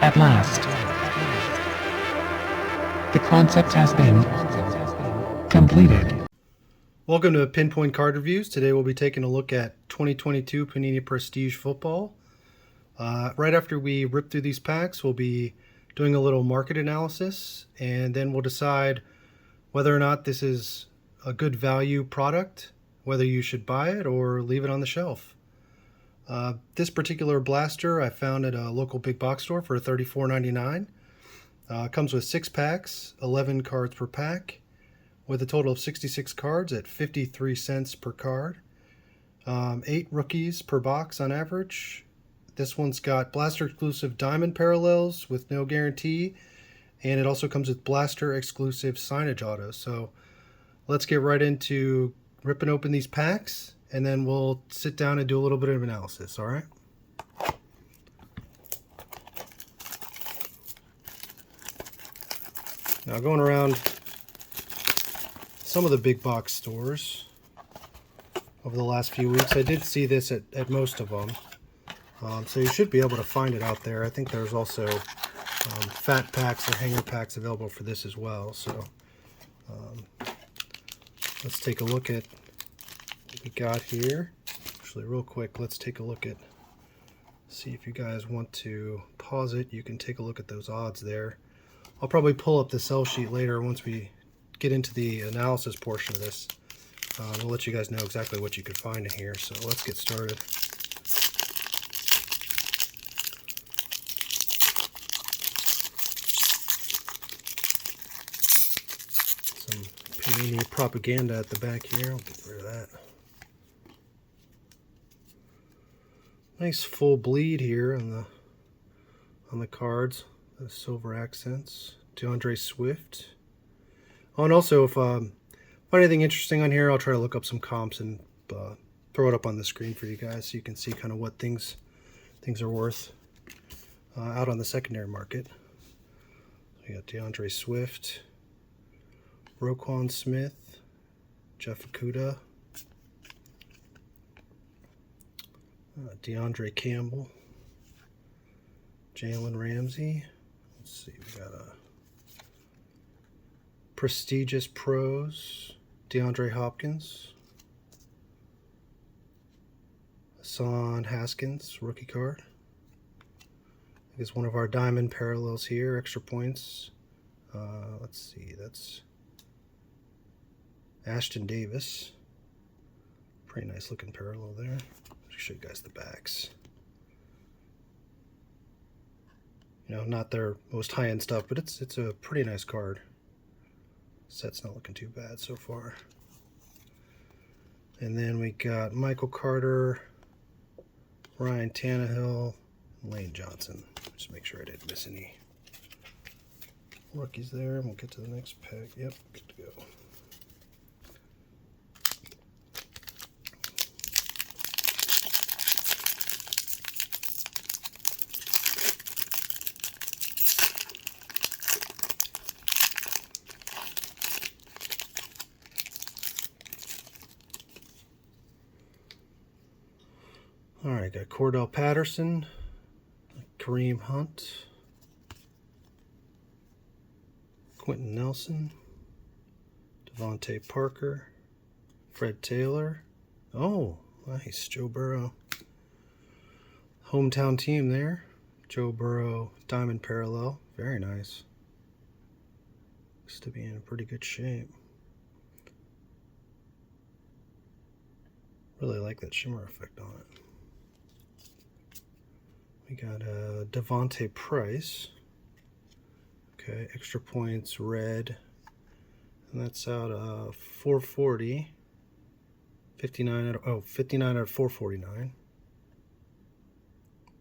At last, the concept has been completed. Welcome to Pinpoint Card Reviews. Today we'll be taking a look at 2022 Panini Prestige Football. Right after we rip through these packs, we'll be doing a little market analysis, and then we'll decide whether or not this is a good value product, whether you should buy it or leave it on the shelf. This particular blaster I found at a local big box store for $34.99. Comes with 6 packs, 11 cards per pack, with a total of 66 cards at 53 cents per card. 8 rookies per box on average. This one's got blaster exclusive diamond parallels with no guarantee, and it also comes with blaster exclusive signage autos. So let's get right into ripping open these packs, and then we'll sit down and do a little bit of analysis, all right? Now, going around some of the big box stores over the last few weeks, I did see this at most of them. So you should be able to find it out there. I think there's also fat packs or hanger packs available for this as well. So let's take a look at what we got here. Actually, real quick, let's take a look at, see if you guys want to pause it. You can take a look at those odds there. I'll probably pull up the sell sheet later once we get into the analysis portion of this. We'll let you guys know exactly what you could find in here. So let's get started. Some Panini propaganda at the back here. I'll get rid of that. Nice full bleed here on the cards. The silver accents. DeAndre Swift. Oh, and also, if I find anything interesting on here, I'll try to look up some comps and throw it up on the screen for you guys so you can see kind of what things are worth out on the secondary market. We got DeAndre Swift, Roquan Smith, Jeff Okudah, DeAndre Campbell, Jalen Ramsey. Let's see, we got a Prestigious Pros, DeAndre Hopkins, Hassan Haskins, rookie card. I think it's one of our diamond parallels here, extra points. Let's see, that's Ashton Davis. Pretty nice looking parallel there. I'll show you guys the backs. You know, not their most high-end stuff, but it's a pretty nice card. Set's not looking too bad so far. And then we got Michael Carter, Ryan Tannehill, and Lane Johnson. Just make sure I didn't miss any rookies there. We'll get to the next pack. Yep, good to go. All right, got Cordell Patterson, Kareem Hunt, Quentin Nelson, Devontae Parker, Fred Taylor. Oh, nice, Joe Burrow. Hometown team there. Joe Burrow diamond parallel, very nice. Looks to be in pretty good shape. Really like that shimmer effect on it. We got Devontae Price. Okay, extra points, red. And that's out of 440. 59 out of 449.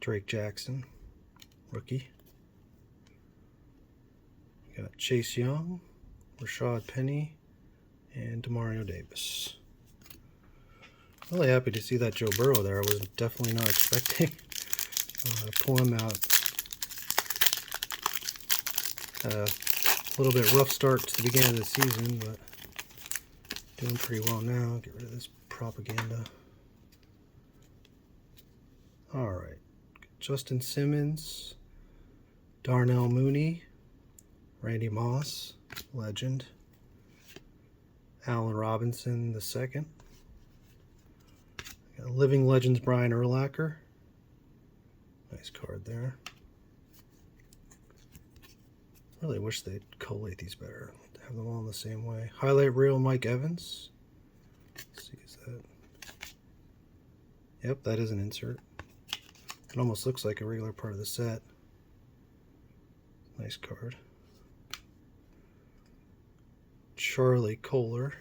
Drake Jackson, rookie. We got Chase Young, Rashad Penny, and Demario Davis. Really happy to see that Joe Burrow there. I was definitely not expecting pull him out. Had a little bit rough start to the beginning of the season, but doing pretty well now. Get rid of this propaganda. All right, Justin Simmons, Darnell Mooney, Randy Moss, legend. Allen Robinson II. Got Living Legends Brian Urlacher. Nice card there. Really wish they'd collate these better. Have them all in the same way. Highlight reel Mike Evans. Let's see, is that? Yep, that is an insert. It almost looks like a regular part of the set. Nice card. Charlie Kohler.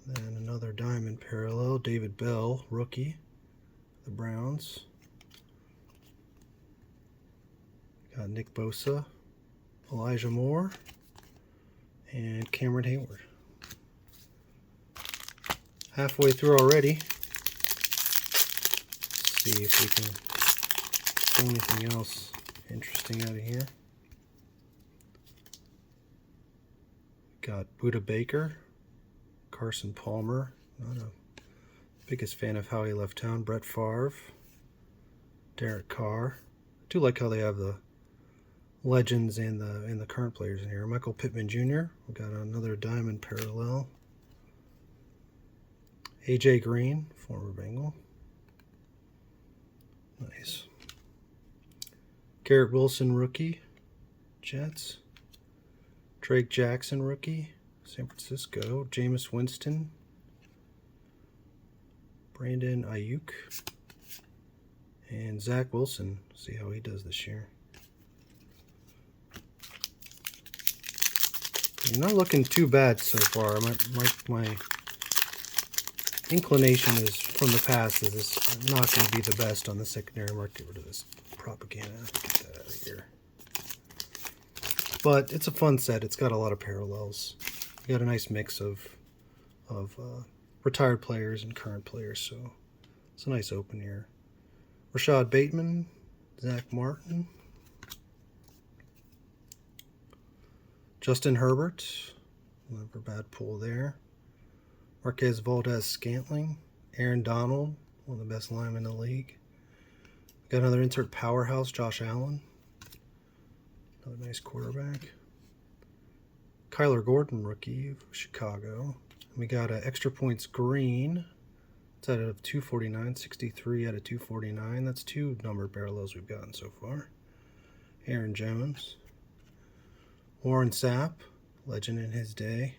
Then another diamond parallel. David Bell, rookie. The Browns. Got Nick Bosa, Elijah Moore, and Cameron Hayward. Halfway through already. Let's see if we can pull anything else interesting out of here. Got Buda Baker, Carson Palmer, not a biggest fan of how he left town. Brett Favre, Derek Carr. I do like how they have the legends and the current players in here. Michael Pittman Jr. We got another diamond parallel. AJ Green, former Bengal. Nice. Garrett Wilson, rookie, Jets. Drake Jackson, rookie, San Francisco. Jameis Winston. Brandon Ayuk. And Zach Wilson. See how he does this year. You're not looking too bad so far. My inclination is from the past is this not going to be the best on the secondary market. Get rid of this propaganda. Get that out of here. But it's a fun set. It's got a lot of parallels. You got a nice mix of retired players and current players, so it's a nice open here. Rashad Bateman, Zach Martin, Justin Herbert, never bad pull there. Marquez Valdez-Scantling, Aaron Donald, one of the best linemen in the league. Got another insert powerhouse, Josh Allen. Another nice quarterback. Kyler Gordon, rookie of Chicago. We got an extra points green. It's out of 249, 63 out of 249. That's two numbered parallels we've gotten so far. Aaron Jones. Warren Sapp, legend in his day.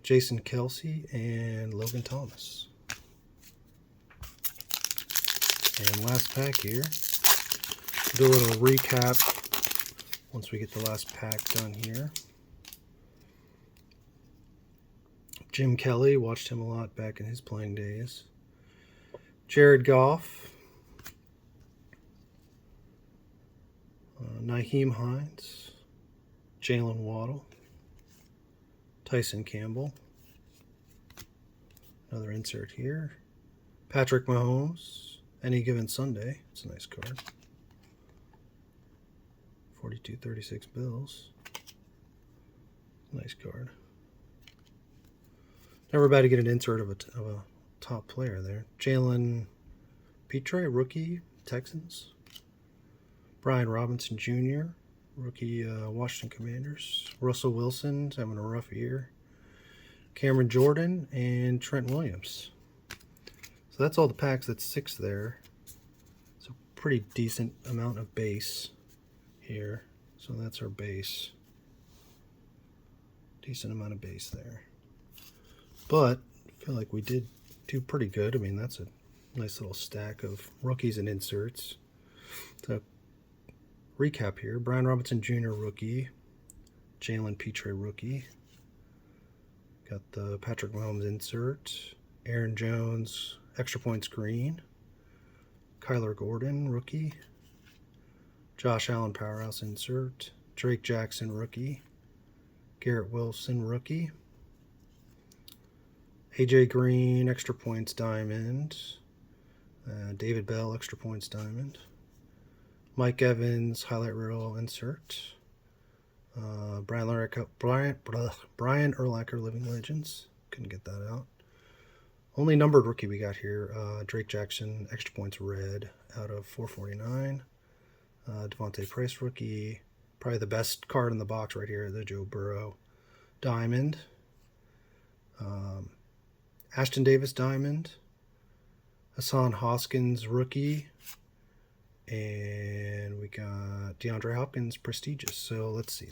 Jason Kelsey and Logan Thomas. And last pack here. Do a little recap once we get the last pack done here. Jim Kelly, watched him a lot back in his playing days. Jared Goff. Nyheim Hines. Jalen Waddle. Tyson Campbell. Another insert here. Patrick Mahomes. Any Given Sunday. It's a nice card. 42-36 Bills. Nice card. Never bad to get an insert of a top player there. Jalen Petre, rookie, Texans. Brian Robinson Jr., rookie, Washington Commanders. Russell Wilson's having a rough year. Cameron Jordan and Trent Williams. So that's all the packs. That's 6 there. It's a pretty decent amount of base here. So that's our base. Decent amount of base there. But I feel like we did do pretty good. I mean, that's a nice little stack of rookies and inserts. So recap here. Brian Robinson Jr. rookie. Jalen Petre rookie. Got the Patrick Mahomes insert. Aaron Jones extra points green. Kyler Gordon rookie. Josh Allen powerhouse insert. Drake Jackson rookie. Garrett Wilson rookie. AJ Green extra points diamond. David Bell extra points diamond. Mike Evans highlight reel insert. Brian Urlacher Living Legends. Couldn't get that out. Only numbered rookie we got here. Drake Jackson extra points red out of 449. Devontae Price rookie. Probably the best card in the box right here, the Joe Burrow diamond. Ashton Davis diamond. Hassan Hoskins rookie. And we got DeAndre Hopkins prestigious. So let's see.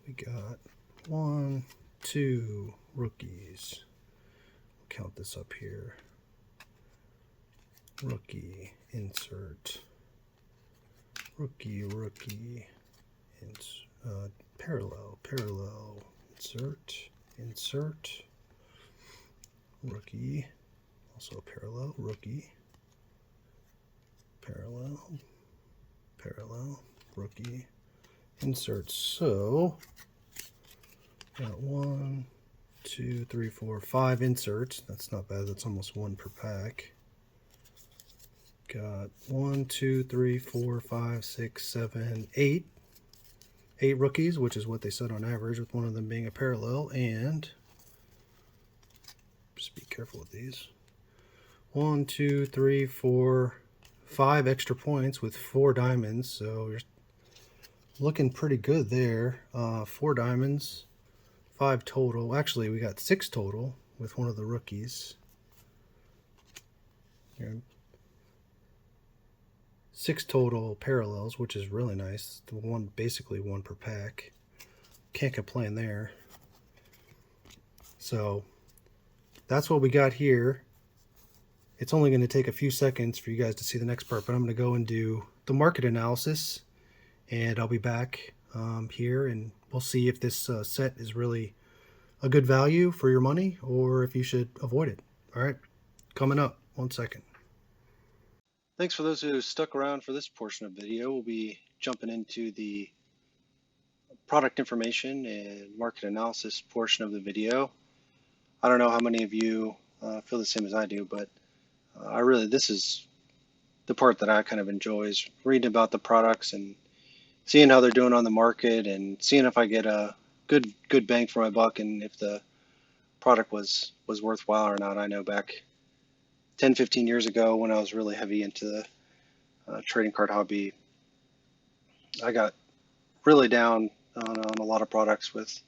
We got 1, 2 rookies. Count this up here. Rookie, insert. Rookie, parallel, insert. Rookie, also parallel, rookie. Parallel, rookie, insert. So, got 1, 2, 3, 4, 5 inserts. That's not bad. That's almost 1 per pack. Got 1, 2, 3, 4, 5, 6, 7, 8. 8 rookies, which is what they said on average, with one of them being a parallel. And just be careful with these. 1, 2, 3, 4, 5 extra points with 4 diamonds. So you're looking pretty good there. 4 diamonds, 5 total. Actually, we got 6 total with one of the rookies. Here. 6 total parallels, which is really nice. Basically one per pack. Can't complain there. So that's what we got here. It's only going to take a few seconds for you guys to see the next part, but I'm going to go and do the market analysis, and I'll be back here, and we'll see if this set is really a good value for your money or if you should avoid it. All right, coming up, 1 second. Thanks for those who stuck around for this portion of the video. We'll be jumping into the product information and market analysis portion of the video. I don't know how many of you feel the same as I do, but this is the part that I kind of enjoy, is reading about the products and seeing how they're doing on the market and seeing if I get a good bang for my buck and if the product was worthwhile or not. I know back 10-15 years ago, when I was really heavy into the trading card hobby, I got really down on a lot of products with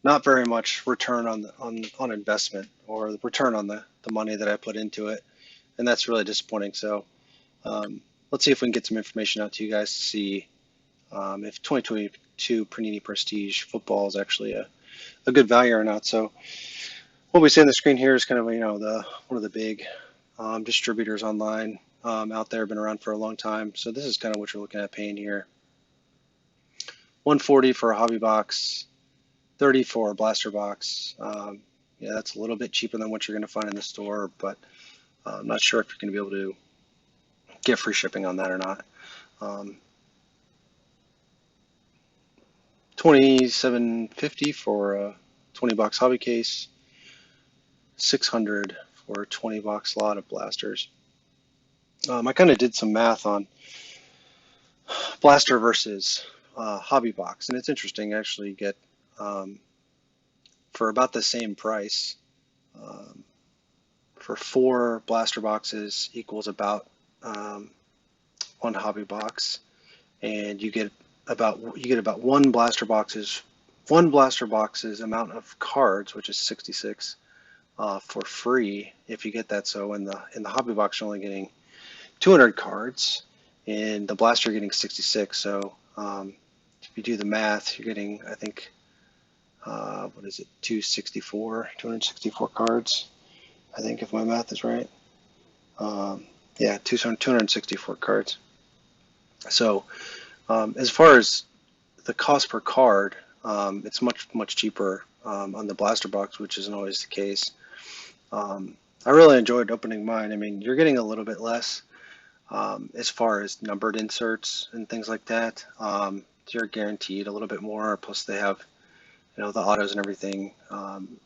not very much return on investment, or the return on the money that I put into it, and that's really disappointing. So let's see if we can get some information out to you guys to see if 2022 Panini Prestige football is actually a good value or not. So what we see on the screen here is kind of one of the big distributors online out there, been around for a long time. So this is kind of what you're looking at paying here. $140 for a hobby box, $30 for a blaster box. Yeah, that's a little bit cheaper than what you're going to find in the store, but I'm not sure if you're going to be able to get free shipping on that or not. $27.50 for a 20-box hobby case, $600 for a 20-box lot of blasters. I kind of did some math on blaster versus hobby box, and it's interesting. Actually, you get for about the same price, for 4 blaster boxes equals about 1 hobby box, and you get about one blaster box's amount of cards, which is 66, for free if you get that. So in the hobby box, you're only getting 200 cards, and the blaster you're getting 66. So if you do the math, you're getting, I think, what is it, 264 cards, I think, if my math is right. Yeah, 264 cards. So as far as the cost per card, it's much cheaper on the blaster box, which isn't always the case. I really enjoyed opening mine. I mean, you're getting a little bit less as far as numbered inserts and things like that. You're guaranteed a little bit more, plus they have, the autos and everything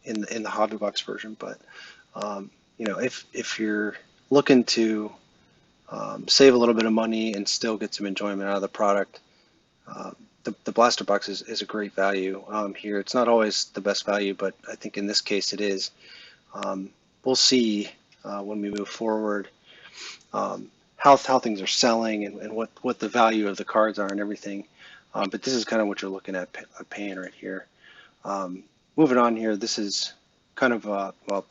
in the hobby box version. But if you're looking to save a little bit of money and still get some enjoyment out of the product, the blaster box is a great value here. It's not always the best value, but I think in this case it is. We'll see when we move forward how things are selling and what the value of the cards are and everything. But this is kind of what you're looking at paying right here. Moving on here, this is kind of well,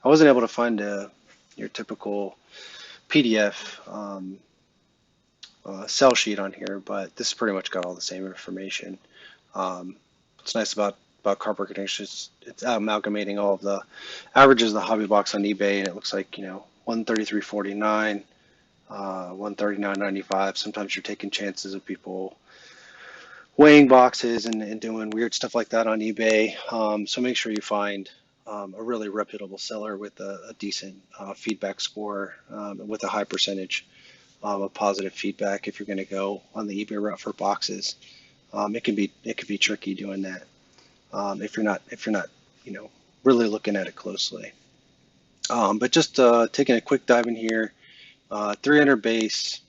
I wasn't able to find your typical PDF sell sheet on here, but this pretty much got all the same information. What's nice about Card Market is it's amalgamating all of the averages of the hobby box on eBay, and it looks like 133.49, 139.95. Sometimes you're taking chances of people weighing boxes and doing weird stuff like that on eBay. So make sure you find a really reputable seller with a decent feedback score, with a high percentage of positive feedback if you're going to go on the eBay route for boxes. It can be tricky doing that if you're not really looking at it closely. But just taking a quick dive in here, 300 base,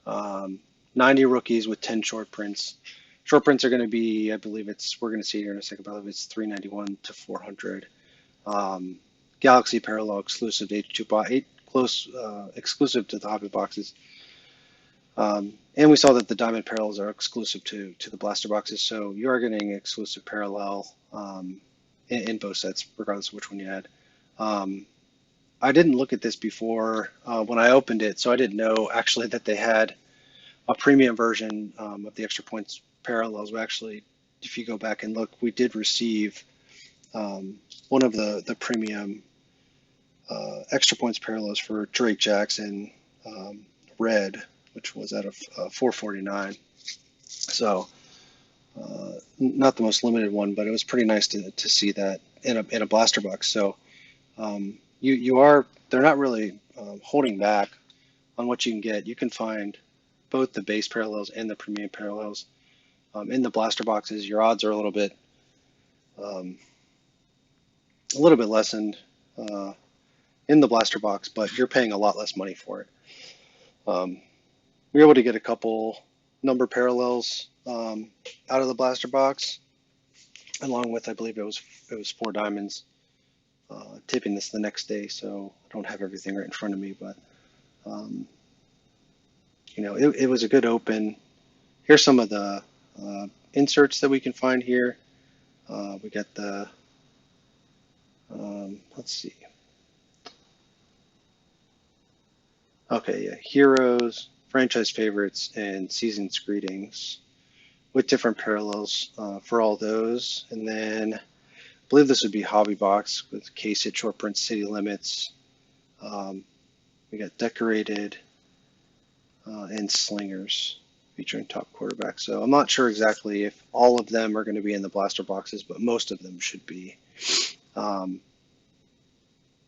90 rookies with 10 short prints. Short prints are going to be, I believe we're going to see here in a second, I believe it's 391 to 400. Galaxy Parallel exclusive to H2 box, 8 close exclusive to the hobby boxes. And we saw that the diamond parallels are exclusive to the blaster boxes, so you are getting exclusive parallel in both sets, regardless of which one you had. I didn't look at this before when I opened it, so I didn't know actually that they had a premium version of the extra points parallels. We actually, if you go back and look, we did receive one of the premium extra points parallels for Drake Jackson red, which was out of 449. So not the most limited one, but it was pretty nice to see that in a blaster box. So they're not really holding back on what you can get. You can find both the base parallels and the premium parallels in the blaster boxes. Your odds are a little bit lessened in the blaster box, but you're paying a lot less money for it. We were able to get a couple number parallels out of the blaster box, along with, I believe it was 4 diamonds. Taping this the next day, so I don't have everything right in front of me, but it was a good open. Here's some of the inserts that we can find here. We got the let's see. Okay, yeah, heroes, franchise favorites, and season's greetings, with different parallels for all those. And then I believe this would be hobby box with case hit, short print, city limits. We got decorated and slingers featuring top quarterback. So I'm not sure exactly if all of them are going to be in the blaster boxes, but most of them should be.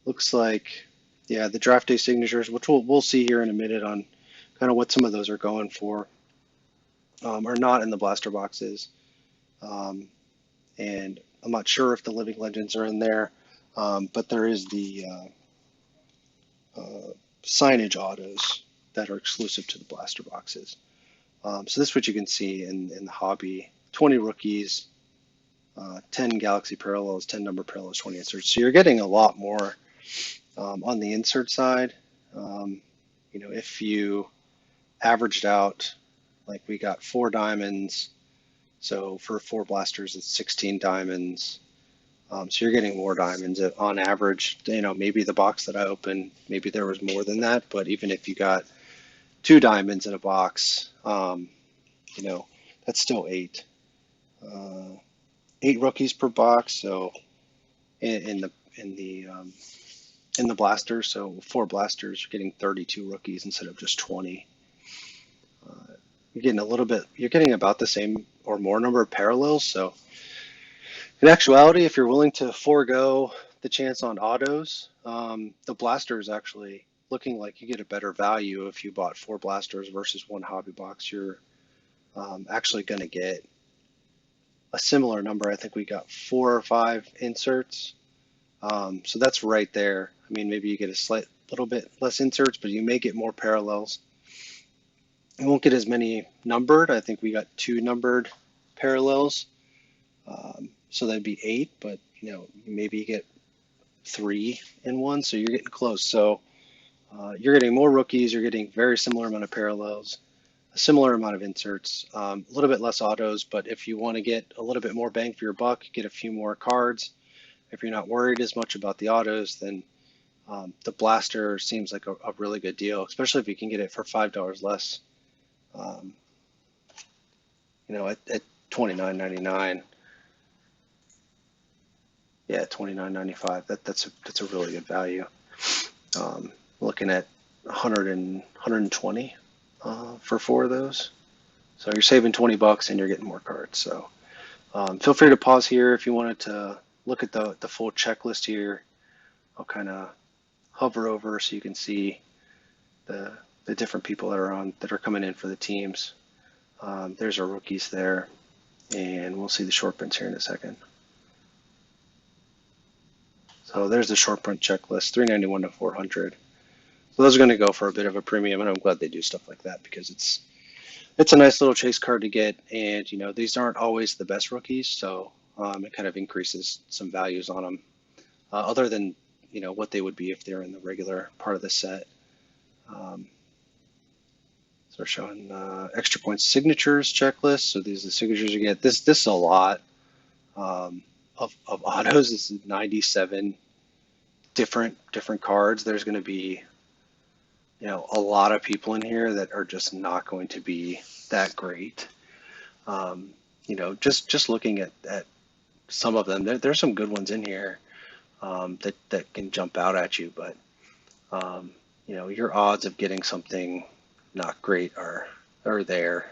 Looks like, yeah, the draft day signatures, which we'll see here in a minute on kind of what some of those are going for, are not in the blaster boxes. And I'm not sure if the living legends are in there, but there is the signage autos that are exclusive to the blaster boxes. So this is what you can see in the hobby: 20 rookies, 10 galaxy parallels, 10 number parallels, 20 inserts. So you're getting a lot more on the insert side. If you averaged out, like we got 4 diamonds, so for 4 blasters it's 16 diamonds. So you're getting more diamonds on average. Maybe the box that I opened, maybe there was more than that, but even if you got 2 diamonds in a box, that's still 8. 8 rookies per box. So in the blaster, so 4 blasters, you're getting 32 rookies instead of just 20. You're getting about the same or more number of parallels. So in actuality, if you're willing to forego the chance on autos, the blaster is actually looking like you get a better value if you bought 4 blasters versus 1 hobby box. You're actually going to get a similar number. I think we got 4 or 5 inserts. So that's right there. I mean, maybe you get a little bit less inserts, but you may get more parallels. You won't get as many numbered. I think we got 2 numbered parallels. So that'd be 8, but maybe you get 3 in one, so you're getting close. So You're getting more rookies, you're getting very similar amount of parallels, a similar amount of inserts, a little bit less autos, but if you want to get a little bit more bang for your buck, get a few more cards. If you're not worried as much about the autos, then the blaster seems like a really good deal, especially if you can get it for $5 less. At $29.99. Yeah, $29.95. That's a really good value. Looking at 120 for 4 of those. So you're saving $20 and you're getting more cards. So feel free to pause here if you wanted to look at the full checklist here. I'll kind of hover over so you can see the different people that are coming in for the teams. There's our rookies there, and we'll see the short prints here in a second. So there's the short print checklist, 391 to 400. So those are going to go for a bit of a premium, and I'm glad they do stuff like that because it's a nice little chase card to get, and these aren't always the best rookies, so it kind of increases some values on them, other than what they would be if they're in the regular part of the set. So we're showing extra points signatures checklist. So these are the signatures you get. This is a lot of autos. This is 97 different just there's going to be a lot of people in here that are just not going to be that great. Just looking at some of them, there's some good ones in here that can jump out at you, but your odds of getting something not great are there.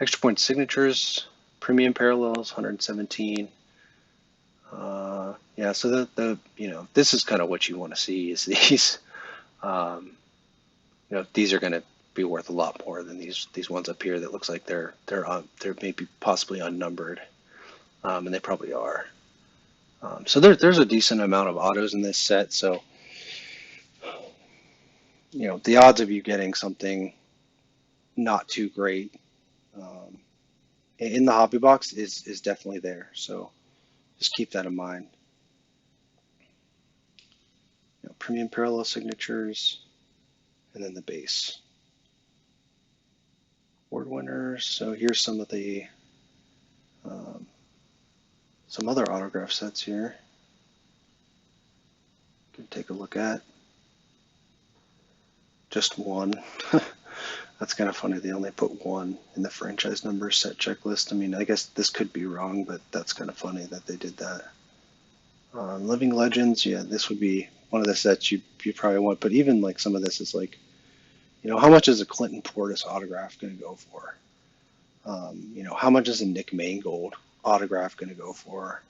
Extra point signatures, premium parallels, 117. Yeah, so this is kind of what you want to see is these. These are going to be worth a lot more than these ones up here that looks like they're maybe possibly unnumbered, and they probably are. So there's a decent amount of autos in this set. So the odds of you getting something not too great in the hobby box is definitely there. So just keep that in mind. Premium parallel signatures, and then the base. Award winners. So here's some of the some other autograph sets here. You can take a look at. Just one. That's kind of funny. They only put one in the franchise number set checklist. I mean, I guess this could be wrong, but that's kind of funny that they did that. Living Legends, yeah, this would be one of the sets you probably want. But even like some of this is like, how much is a Clinton Portis autograph going to go for? How much is a Nick Mangold autograph going to go for?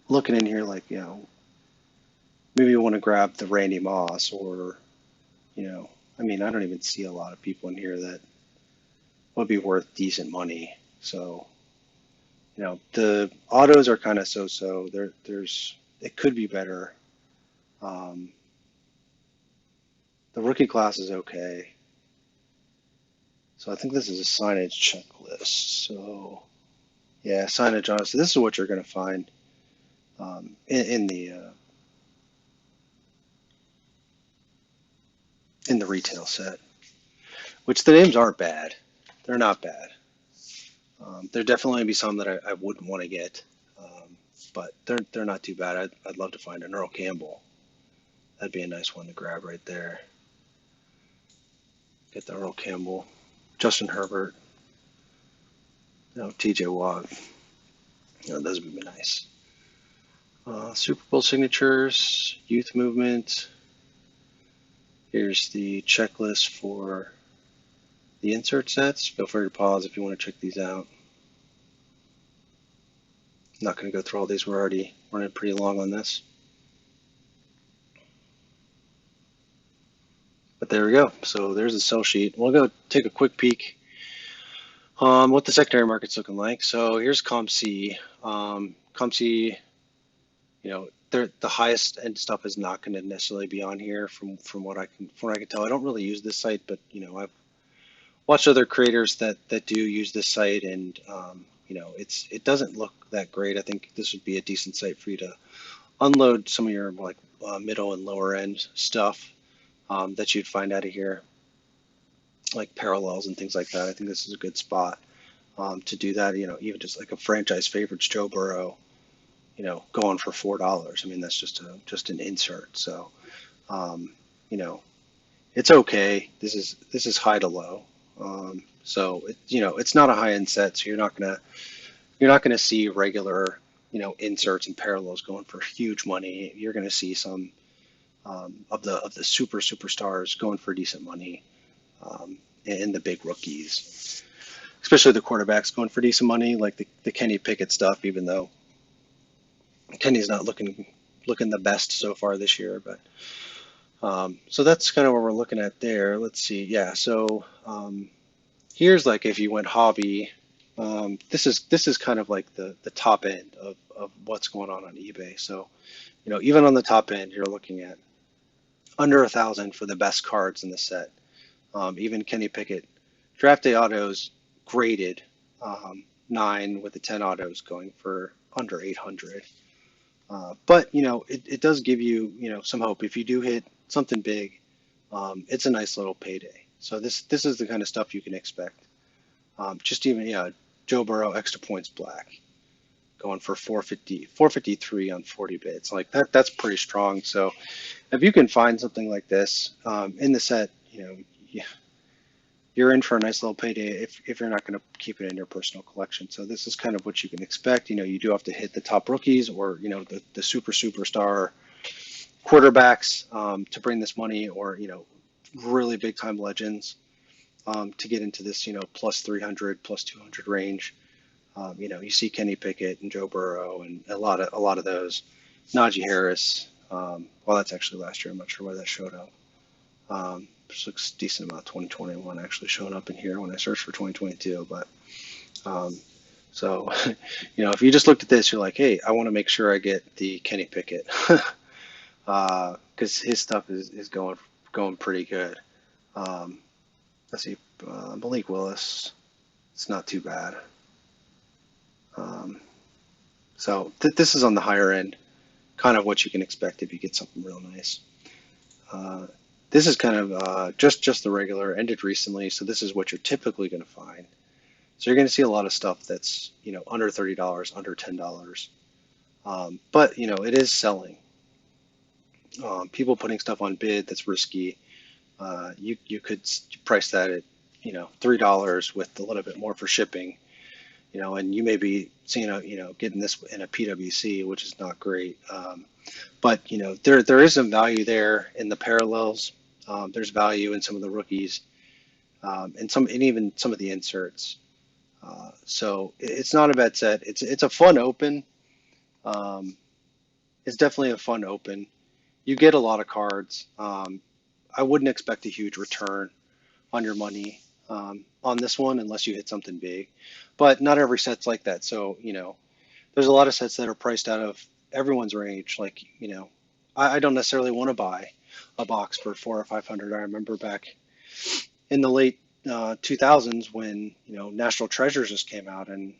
Looking in here like, maybe you want to grab the Randy Moss or, I mean, I don't even see a lot of people in here that would be worth decent money. So, the autos are kind of so-so. It could be better. The rookie class is okay. So I think this is a signage checklist. So yeah, signage honestly, this is what you're going to find in the retail set, which the names aren't bad. They're not bad. There definitely be some that I wouldn't want to get, but they're not too bad. I'd love to find an Earl Campbell. That'd be a nice one to grab right there. Get the Earl Campbell, Justin Herbert, TJ Watt. Those would be nice. Super Bowl signatures, youth movement. Here's the checklist for the insert sets. Feel free to pause if you want to check these out. I'm not going to go through all these. We're already running pretty long on this. But there we go. So there's the sell sheet. We'll go take a quick peek what the secondary market's looking like. So here's ComC. ComC, the highest end stuff is not going to necessarily be on here from what I can tell. I don't really use this site, but I've watched other creators that do use this site, and it doesn't look that great. I think this would be a decent site for you to unload some of your like middle and lower end stuff that you'd find out of here, like parallels and things like that. I think this is a good spot to do that. Even just like a franchise favorites, Joe Burrow, going for $4. I mean, that's just an insert. So, you know, it's okay. This is high to low. So it's not a high end set. So you're not gonna see regular, inserts and parallels going for huge money. You're gonna see some of the superstars going for decent money, and the big rookies, especially the quarterbacks going for decent money, like the Kenny Pickett stuff. Even though Kenny's not looking the best so far this year, but so that's kind of what we're looking at there. Let's see. Yeah. So here's like if you went hobby. This is kind of like the top end of what's going on eBay. So, even on the top end, you're looking at under 1,000 for the best cards in the set. Even Kenny Pickett draft day autos graded 9 with the 10 autos going for under 800. But it does give you some hope if you do hit something big. It's a nice little payday. So this is the kind of stuff you can expect. Just even Joe Burrow extra points black going for 453 on 40 bids. Like that's pretty strong. So if you can find something like this in the set, you're in for a nice little payday if you're not going to keep it in your personal collection. So this is kind of what you can expect. You do have to hit the top rookies or the superstar quarterbacks to bring this money, or really big time legends to get into this plus 300 plus 200 range. You see Kenny Pickett and Joe Burrow and a lot of those. Najee Harris. Well, that's actually last year. I'm not sure why that showed up. This looks decent amount. 2021 actually showing up in here when I searched for 2022. But so if you just looked at this, you're like, hey, I want to make sure I get the Kenny Pickett because his stuff is going pretty good. Let's see, Malik Willis. It's not too bad. So this is on the higher end, kind of what you can expect if you get something real nice. This is kind of just the regular, ended recently, so this is what you're typically going to find. So you're going to see a lot of stuff that's under $30, under $10, but it is selling. People putting stuff on bid that's risky. You could price that at $3 with a little bit more for shipping. And you may be seeing getting this in a PWC, which is not great. But there is some value there in the parallels. There's value in some of the rookies, and even some of the inserts. So it's not a bad set. It's a fun open. It's definitely a fun open. You get a lot of cards. I wouldn't expect a huge return on your money on this one unless you hit something big, but not every set's like that. So there's a lot of sets that are priced out of everyone's range. Like I don't necessarily want to buy a box for $400 or $500. I remember back in the late 2000s when National Treasures just came out, and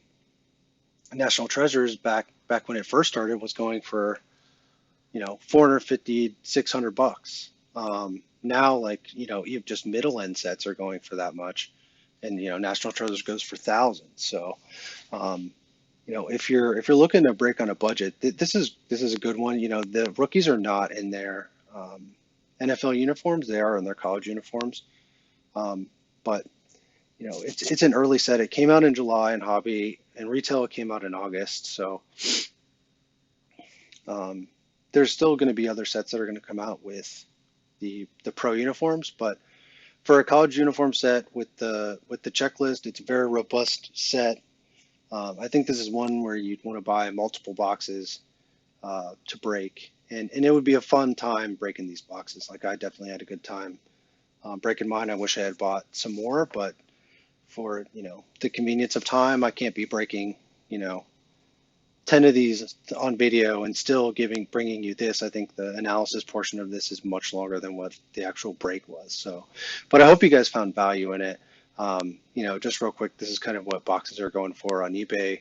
National Treasures back when it first started was going for $450, $600. Now, like, even just middle end sets are going for that much, and National Treasures goes for thousands. So if you're looking to break on a budget, this is a good one. The rookies are not in their NFL uniforms. They are in their college uniforms, but it's an early set. It came out in July in hobby, and retail it came out in August. So there's still going to be other sets that are going to come out with the pro uniforms, but for a college uniform set with the checklist, it's a very robust set. I think this is one where you'd want to buy multiple boxes to break, and it would be a fun time breaking these boxes. Like I definitely had a good time breaking mine. I wish I had bought some more, but for the convenience of time, I can't be breaking 10 of these on video and still bringing you this. I think the analysis portion of this is much longer than what the actual break was. So, but I hope you guys found value in it. Just real quick, this is kind of what boxes are going for on eBay.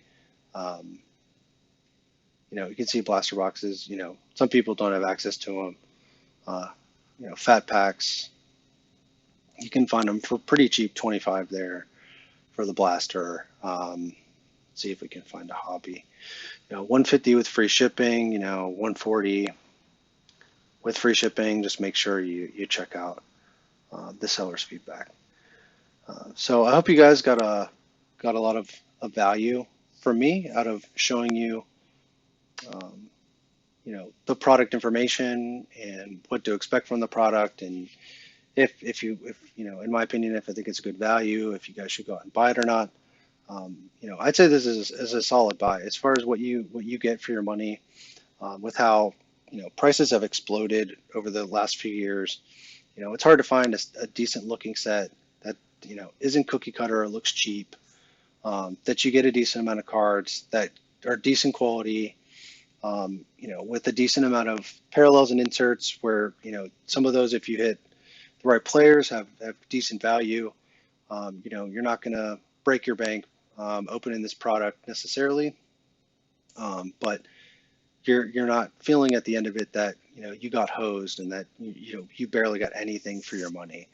You can see blaster boxes. Some people don't have access to them. Fat packs, you can find them for pretty cheap, 25 there for the blaster. See if we can find a hobby. 150 with free shipping. 140 with free shipping. Just make sure you check out the seller's feedback. So I hope you guys got a lot of value from me out of showing you, the product information and what to expect from the product, and if in my opinion, if I think it's a good value, if you guys should go out and buy it or not. I'd say this is a solid buy as far as what you get for your money, with how prices have exploded over the last few years. It's hard to find a decent looking set that isn't cookie cutter or looks cheap, that you get a decent amount of cards that are decent quality, with a decent amount of parallels and inserts, where some of those, if you hit the right players, have decent value. You're not going to break your bank opening this product necessarily, but you're not feeling at the end of it that you got hosed and that you barely got anything for your money.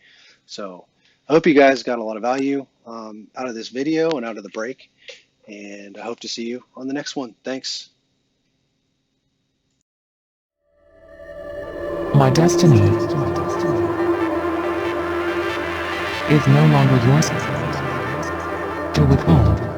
So I hope you guys got a lot of value out of this video and out of the break, and I hope to see you on the next one. Thanks. My destiny is no longer yours to withhold.